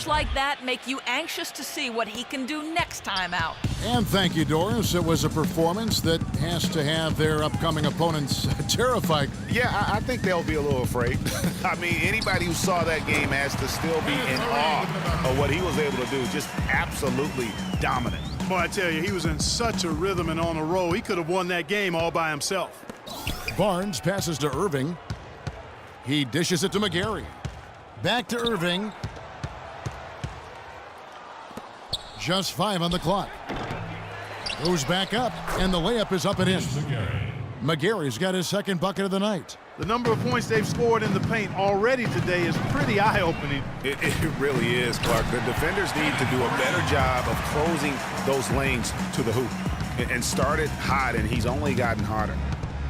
like that make you anxious to see what he can do next time out. And thank you, Doris. It was a performance that has to have their upcoming opponents terrified. Yeah, I think they'll be a little afraid. I mean, anybody who saw that game has to still be in awe of what he was able to do. Just absolutely dominant. Boy, I tell you, he was in such a rhythm and on a roll. He could have won that game all by himself. Barnes passes to Irving. He dishes it to McGarry. Back to Irving. Just 5 on the clock. Goes back up, and the layup is up and in. McGarry's got his second bucket of the night. The number of points they've scored in the paint already today is pretty eye-opening. It really is, Clark. The defenders need to do a better job of closing those lanes to the hoop. And started hot, and he's only gotten harder.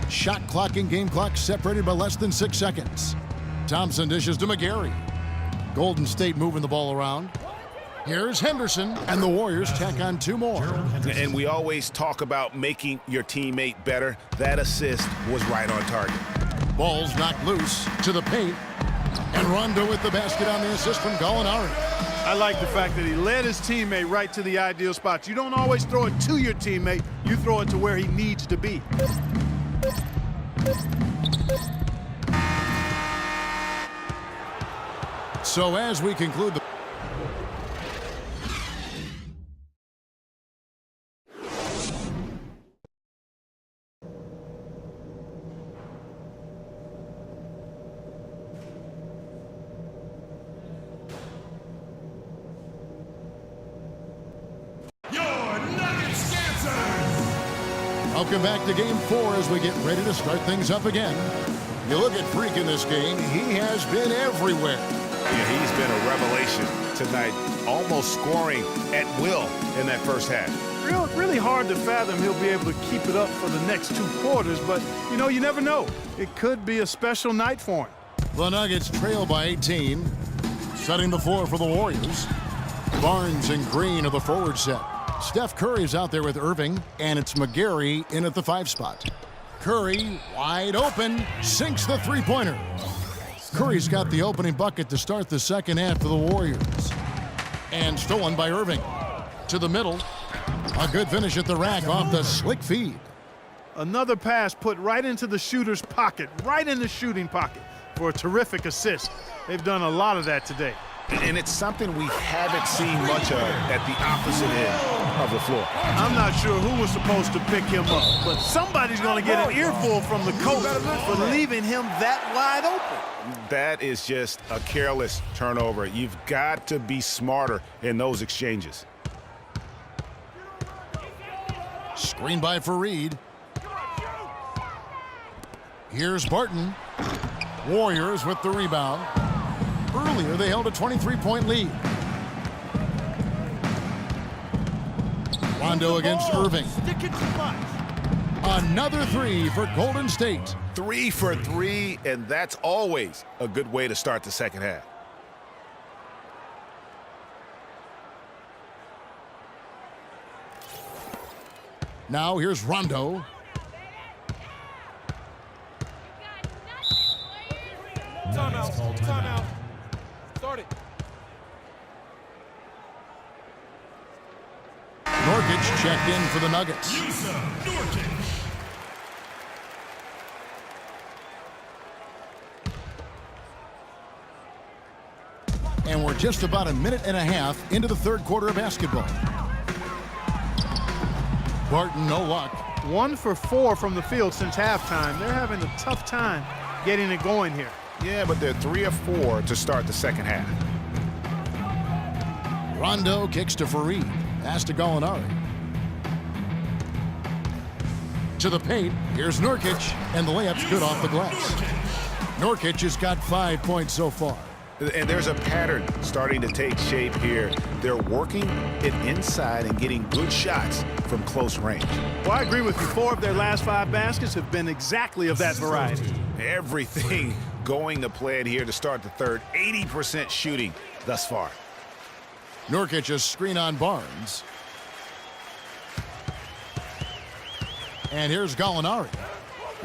Shot clock and game clock separated by less than 6 seconds. Thompson dishes to McGarry. Golden State moving the ball around. Here's Henderson, and the Warriors tack on 2 more. And we always talk about making your teammate better. That assist was right on target. Ball's knocked loose to the paint. And Rondo with the basket on the assist from Gallinari. I like the fact that he led his teammate right to the ideal spot. You don't always throw it to your teammate. You throw it to where he needs to be. So as we conclude the Welcome back to Game 4 as we get ready to start things up again. You look at Freak in this game, he has been everywhere. Yeah, he's been a revelation tonight, almost scoring at will in that first half. Really hard to fathom he'll be able to keep it up for the next 2 quarters, but, you know, you never know. It could be a special night for him. The Nuggets trail by 18, setting the floor for the Warriors. Barnes and Green are the forward set. Steph Curry's out there with Irving, and it's McGarry in at the 5 spot. Curry, wide open, sinks the three-pointer. Curry's got the opening bucket to start the second half for the Warriors. And stolen by Irving. To the middle. A good finish at the rack off the slick feed. Another pass put right into the shooter's pocket, right in the shooting pocket for a terrific assist. They've done a lot of that today. And it's something we haven't seen much of at the opposite end of the floor. I'm not sure who was supposed to pick him up, but somebody's going to get an earful from the coach for leaving him that wide open. That is just a careless turnover. You've got to be smarter in those exchanges. Screen by Fareed. Here's Barton. Warriors with the rebound. Earlier, they held a 23-point lead. Rondo against Irving. Another 3 for Golden State. 3 for 3, and that's always a good way to start the second half. Now here's Rondo. Timeout. Timeout. Start it. Nurkic checked in for the Nuggets. And we're just about a minute and a half into the third quarter of basketball. Barton, no luck. 1 for 4 from the field since halftime. They're having a tough time getting it going here. Yeah, but they're 3 of 4 to start the second half. Rondo kicks to Fareed. Pass to Gallinari. To the paint. Here's Nurkic, and the layup's good off the glass. Nurkic has got 5 points so far. And there's a pattern starting to take shape here. They're working it inside and getting good shots from close range. Well, I agree with you. 4 of their last 5 baskets have been exactly of that variety. Everything going to plan here to start the third. 80% shooting thus far. Nurkic a screen on Barnes. And here's Gallinari.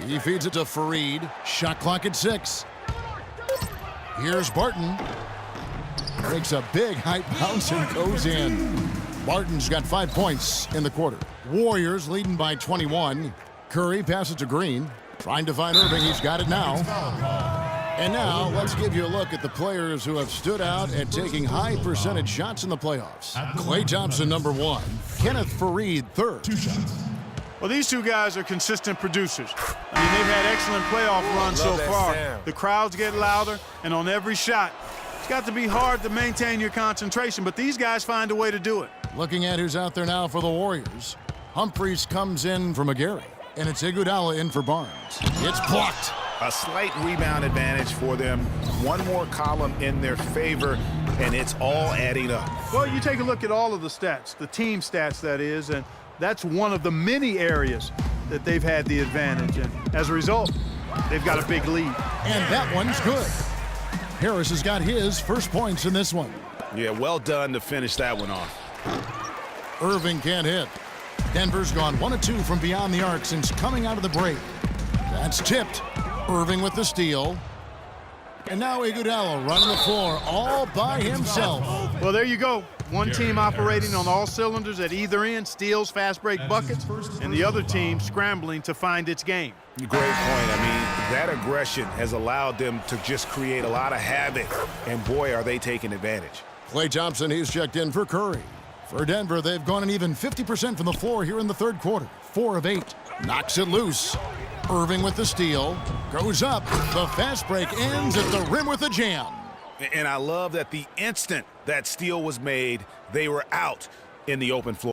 He feeds it to Fareed. Shot clock at 6. Here's Barton. Makes a big high bounce and goes in. Barton's got 5 points in the quarter. Warriors leading by 21. Curry passes to Green. Trying to find Irving. He's got it now. And now let's give you a look at the players who have stood out at taking high percentage shots in the playoffs. Klay Thompson, number 1. Kenneth Faried, 3rd. Well, these two guys are consistent producers. I mean, they've had excellent playoff runs so far. The crowds get louder, and on every shot, it's got to be hard to maintain your concentration, but these guys find a way to do it. Looking at who's out there now for the Warriors. Humphries comes in for McGarry, and it's Iguodala in for Barnes. It's blocked. A slight rebound advantage for them. One more column in their favor, and it's all adding up. Well, you take a look at all of the stats, the team stats, that is, and that's one of the many areas that they've had the advantage. And as a result, they've got a big lead. And that one's good. Harris has got his first points in this one. Yeah, well done to finish that one off. Irving can't hit. Denver's gone 1 of 2 from beyond the arc since coming out of the break. That's tipped. Irving with the steal. And now Iguodala running the floor all by himself. Well, there you go. One team operating on all cylinders at either end, steals, fast break buckets, and the other team scrambling to find its game. Great point. I mean, that aggression has allowed them to just create a lot of havoc, and boy, are they taking advantage. Klay Thompson, he's checked in for Curry. For Denver, they've gone an even 50% from the floor here in the third quarter. 4 of 8. Knocks it loose. Irving with the steal. Goes up. The fast break ends at the rim with a jam. And I love that the instant that steal was made, they were out in the open floor.